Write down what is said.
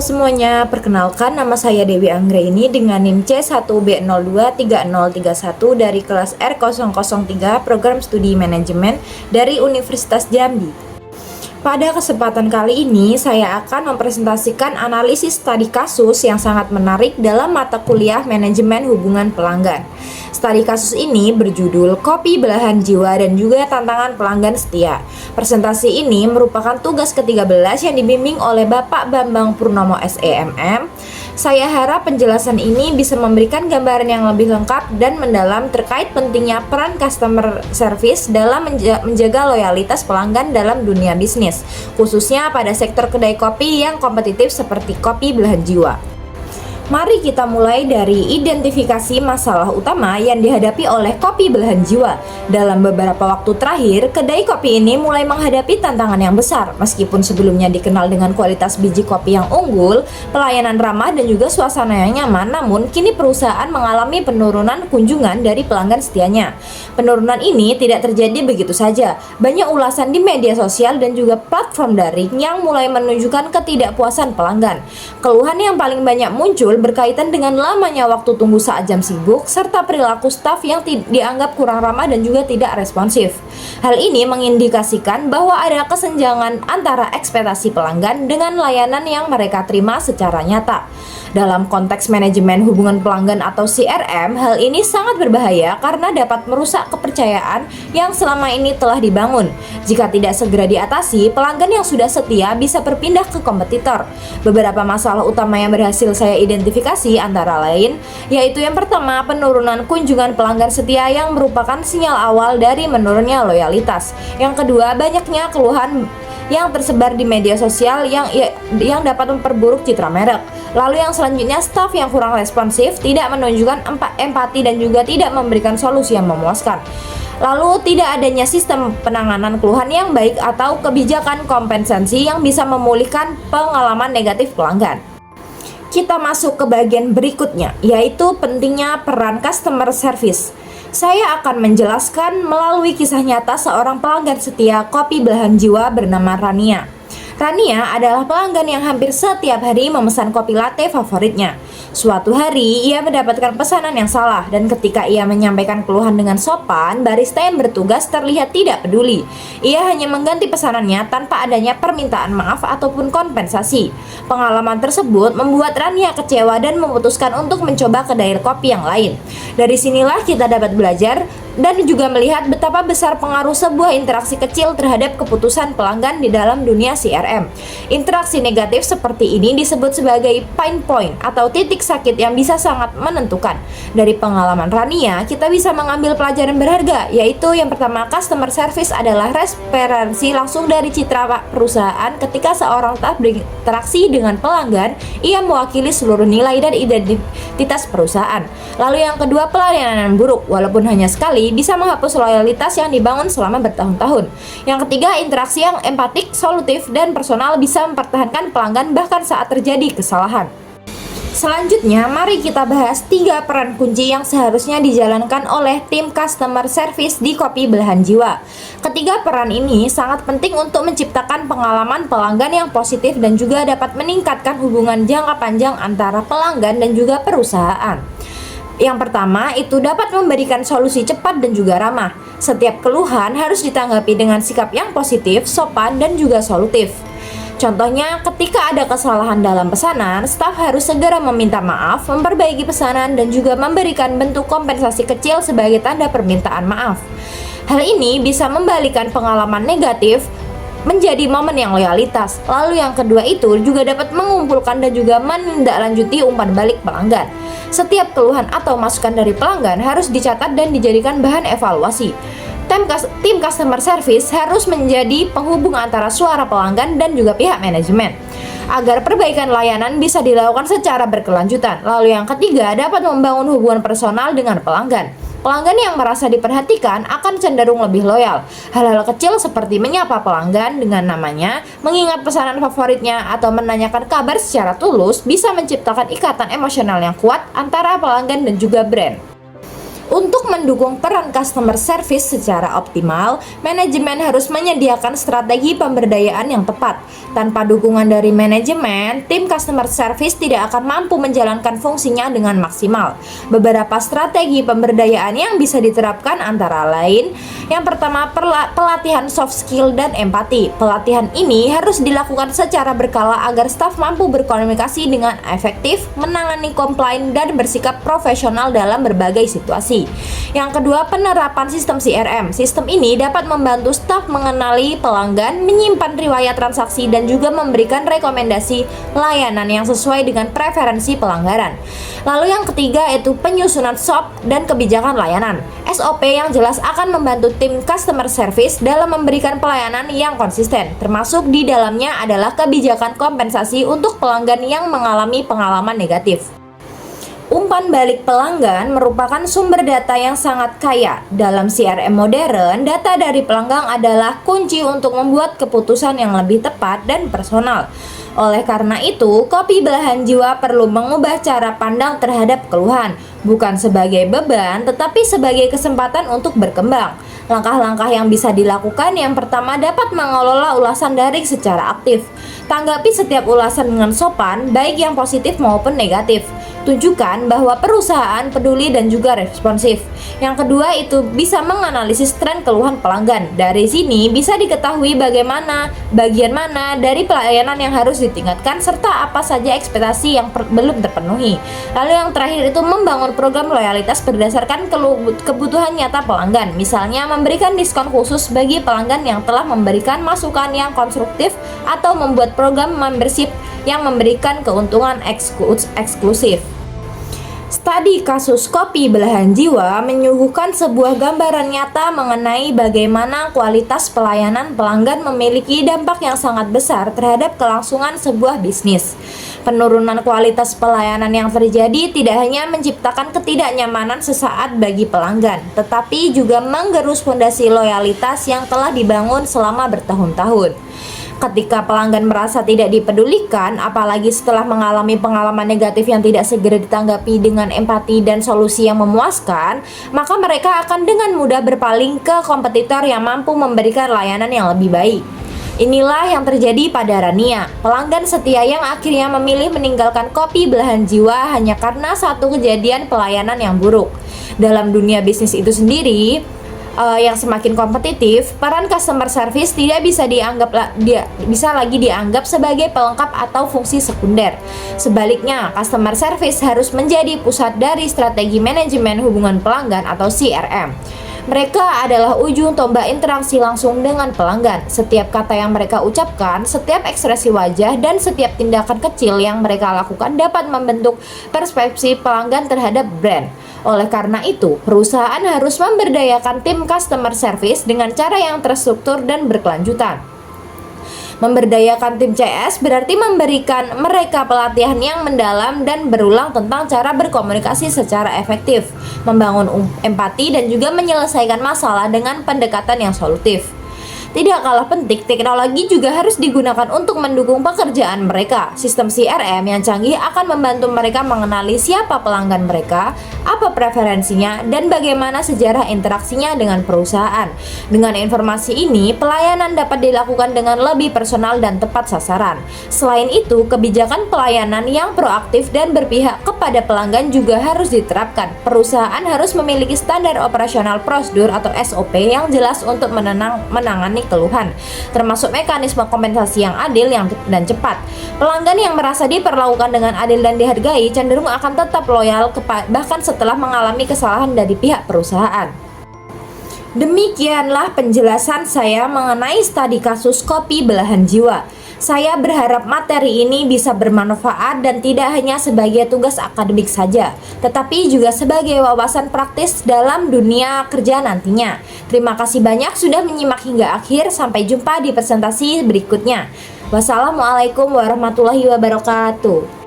semuanya, perkenalkan nama saya Dewi Anggraini dengan NIM C1B023031 dari kelas R003 Program Studi Manajemen dari Universitas Jambi. Pada kesempatan kali ini, saya akan mempresentasikan analisis studi kasus yang sangat menarik dalam mata kuliah Manajemen Hubungan Pelanggan. Studi kasus ini berjudul Kopi Belahan Jiwa dan juga Tantangan Pelanggan Setia. Presentasi ini merupakan tugas ke-13 yang dibimbing oleh Bapak Bambang Purnomo SEMM. Saya harap penjelasan ini bisa memberikan gambaran yang lebih lengkap dan mendalam terkait pentingnya peran customer service dalam menjaga loyalitas pelanggan dalam dunia bisnis, khususnya pada sektor kedai kopi yang kompetitif seperti Kopi Belahan Jiwa. Mari kita mulai dari identifikasi masalah utama yang dihadapi oleh Kopi Belahan Jiwa. Dalam beberapa waktu terakhir, kedai kopi ini mulai menghadapi tantangan yang besar. Meskipun sebelumnya dikenal dengan kualitas biji kopi yang unggul, pelayanan ramah dan juga suasana yang nyaman, namun kini perusahaan mengalami penurunan kunjungan dari pelanggan setianya. Penurunan ini tidak terjadi begitu saja. Banyak ulasan di media sosial dan juga platform daring yang mulai menunjukkan ketidakpuasan pelanggan. Keluhan yang paling banyak muncul berkaitan dengan lamanya waktu tunggu saat jam sibuk, serta perilaku staf yang dianggap kurang ramah dan juga tidak responsif. Hal ini mengindikasikan bahwa ada kesenjangan antara ekspektasi pelanggan dengan layanan yang mereka terima secara nyata. Dalam konteks manajemen hubungan pelanggan atau CRM, hal ini sangat berbahaya karena dapat merusak kepercayaan yang selama ini telah dibangun. Jika tidak segera diatasi, pelanggan yang sudah setia bisa berpindah ke kompetitor. Beberapa masalah utama yang berhasil saya identifikasi antara lain, yaitu yang pertama, penurunan kunjungan pelanggan setia yang merupakan sinyal awal dari menurunnya loyalitas. Yang kedua, banyaknya keluhan yang tersebar di media sosial yang dapat memperburuk citra merek. Lalu yang selanjutnya, staf yang kurang responsif, tidak menunjukkan empati dan juga tidak memberikan solusi yang memuaskan. Lalu tidak adanya sistem penanganan keluhan yang baik atau kebijakan kompensasi yang bisa memulihkan pengalaman negatif pelanggan. Kita masuk ke bagian berikutnya, yaitu pentingnya peran customer service. Saya akan menjelaskan melalui kisah nyata seorang pelanggan setia Kopi Belahan Jiwa bernama Rania. Rania adalah pelanggan yang hampir setiap hari memesan kopi latte favoritnya. Suatu hari, ia mendapatkan pesanan yang salah dan ketika ia menyampaikan keluhan dengan sopan, barista yang bertugas terlihat tidak peduli. Ia hanya mengganti pesanannya tanpa adanya permintaan maaf ataupun kompensasi. Pengalaman tersebut membuat Rania kecewa dan memutuskan untuk mencoba kedai kopi yang lain. Dari sinilah kita dapat belajar dan juga melihat betapa besar pengaruh sebuah interaksi kecil terhadap keputusan pelanggan di dalam dunia CRM. Interaksi negatif seperti ini disebut sebagai pain point atau titik sakit yang bisa sangat menentukan. Dari pengalaman Rania, kita bisa mengambil pelajaran berharga, yaitu yang pertama, customer service adalah referensi langsung dari citra perusahaan. Ketika seorang staf berinteraksi dengan pelanggan, ia mewakili seluruh nilai dan identitas perusahaan. Lalu yang kedua, pelayanan buruk, walaupun hanya sekali, bisa menghapus loyalitas yang dibangun selama bertahun-tahun. Yang ketiga, interaksi yang empatik, solutif, dan personal bisa mempertahankan pelanggan bahkan saat terjadi kesalahan. Selanjutnya, mari kita bahas 3 peran kunci yang seharusnya dijalankan oleh tim customer service di Kopi Belahan Jiwa. Ketiga peran ini sangat penting untuk menciptakan pengalaman pelanggan yang positif dan juga dapat meningkatkan hubungan jangka panjang antara pelanggan dan juga perusahaan. Yang pertama, itu dapat memberikan solusi cepat dan juga ramah. Setiap keluhan harus ditanggapi dengan sikap yang positif, sopan, dan juga solutif. Contohnya, ketika ada kesalahan dalam pesanan, staf harus segera meminta maaf, memperbaiki pesanan, dan juga memberikan bentuk kompensasi kecil sebagai tanda permintaan maaf. Hal ini bisa membalikan pengalaman negatif menjadi momen yang loyalitas. Lalu yang kedua itu juga dapat mengumpulkan dan juga menindaklanjuti umpan balik pelanggan. Setiap keluhan atau masukan dari pelanggan harus dicatat dan dijadikan bahan evaluasi. Tim customer service harus menjadi penghubung antara suara pelanggan dan juga pihak manajemen agar perbaikan layanan bisa dilakukan secara berkelanjutan. Lalu yang ketiga, dapat membangun hubungan personal dengan pelanggan. Pelanggan yang merasa diperhatikan akan cenderung lebih loyal. Hal-hal kecil seperti menyapa pelanggan dengan namanya, mengingat pesanan favoritnya, atau menanyakan kabar secara tulus bisa menciptakan ikatan emosional yang kuat antara pelanggan dan juga brand. Untuk mendukung peran customer service secara optimal, manajemen harus menyediakan strategi pemberdayaan yang tepat. Tanpa dukungan dari manajemen, tim customer service tidak akan mampu menjalankan fungsinya dengan maksimal. Beberapa strategi pemberdayaan yang bisa diterapkan antara lain, yang pertama, pelatihan soft skill dan empati. Pelatihan ini harus dilakukan secara berkala agar staf mampu berkomunikasi dengan efektif, menangani komplain, dan bersikap profesional dalam berbagai situasi. Yang kedua, penerapan sistem CRM. Sistem ini dapat membantu staf mengenali pelanggan, menyimpan riwayat transaksi, dan juga memberikan rekomendasi layanan yang sesuai dengan preferensi pelanggan. Lalu yang ketiga yaitu penyusunan SOP dan kebijakan layanan. SOP yang jelas akan membantu tim customer service dalam memberikan pelayanan yang konsisten. Termasuk di dalamnya adalah kebijakan kompensasi untuk pelanggan yang mengalami pengalaman negatif. Umpan balik pelanggan merupakan sumber data yang sangat kaya. Dalam CRM modern, data dari pelanggan adalah kunci untuk membuat keputusan yang lebih tepat dan personal. Oleh karena itu, kopi belahan jiwa perlu mengubah cara pandang terhadap keluhan, bukan sebagai beban, tetapi sebagai kesempatan untuk berkembang. Langkah-langkah yang bisa dilakukan yang pertama dapat mengelola ulasan daring secara aktif. Tanggapi setiap ulasan dengan sopan, baik yang positif maupun negatif. Tunjukkan bahwa perusahaan peduli dan juga responsif. Yang kedua itu bisa menganalisis tren keluhan pelanggan. Dari sini bisa diketahui bagian mana dari pelayanan yang harus ditingkatkan serta apa saja ekspektasi yang belum terpenuhi. Lalu yang terakhir itu membangun program loyalitas berdasarkan kebutuhan nyata pelanggan. Misalnya memberikan diskon khusus bagi pelanggan yang telah memberikan masukan yang konstruktif atau membuat program membership yang memberikan keuntungan eksklusif. Studi kasus kopi belahan jiwa menyuguhkan sebuah gambaran nyata mengenai bagaimana kualitas pelayanan pelanggan memiliki dampak yang sangat besar terhadap kelangsungan sebuah bisnis. Penurunan kualitas pelayanan yang terjadi tidak hanya menciptakan ketidaknyamanan sesaat bagi pelanggan, tetapi juga menggerus fondasi loyalitas yang telah dibangun selama bertahun-tahun. Ketika pelanggan merasa tidak dipedulikan, apalagi setelah mengalami pengalaman negatif yang tidak segera ditanggapi dengan empati dan solusi yang memuaskan, maka mereka akan dengan mudah berpaling ke kompetitor yang mampu memberikan layanan yang lebih baik. Inilah yang terjadi pada Rania, pelanggan setia yang akhirnya memilih meninggalkan kopi belahan jiwa hanya karena satu kejadian pelayanan yang buruk. Dalam dunia bisnis itu sendiri, yang semakin kompetitif, peran customer service tidak bisa lagi dianggap sebagai pelengkap atau fungsi sekunder. Sebaliknya, customer service harus menjadi pusat dari strategi manajemen hubungan pelanggan atau CRM. Mereka adalah ujung tombak interaksi langsung dengan pelanggan. Setiap kata yang mereka ucapkan, setiap ekspresi wajah, dan setiap tindakan kecil yang mereka lakukan dapat membentuk persepsi pelanggan terhadap brand. Oleh karena itu, perusahaan harus memberdayakan tim customer service dengan cara yang terstruktur dan berkelanjutan. Memberdayakan tim CS berarti memberikan mereka pelatihan yang mendalam dan berulang tentang cara berkomunikasi secara efektif, membangun empati, dan juga menyelesaikan masalah dengan pendekatan yang solutif. Tidak kalah penting, teknologi juga harus digunakan untuk mendukung pekerjaan mereka. Sistem CRM yang canggih akan membantu mereka mengenali siapa pelanggan mereka, apa preferensinya, dan bagaimana sejarah interaksinya dengan perusahaan. Dengan informasi ini, pelayanan dapat dilakukan dengan lebih personal dan tepat sasaran. Selain itu, kebijakan pelayanan yang proaktif dan berpihak kepada pelanggan juga harus diterapkan. Perusahaan harus memiliki standar operasional prosedur atau SOP yang jelas untuk menangani keluhan, termasuk mekanisme kompensasi yang adil dan cepat. Pelanggan yang merasa diperlakukan dengan adil dan dihargai cenderung akan tetap loyal bahkan setelah mengalami kesalahan dari pihak perusahaan. Demikianlah penjelasan saya mengenai studi kasus kopi belahan jiwa. Saya berharap materi ini bisa bermanfaat dan tidak hanya sebagai tugas akademik saja, tetapi juga sebagai wawasan praktis dalam dunia kerja nantinya. Terima kasih banyak sudah menyimak hingga akhir. Sampai jumpa di presentasi berikutnya. Wassalamualaikum warahmatullahi wabarakatuh.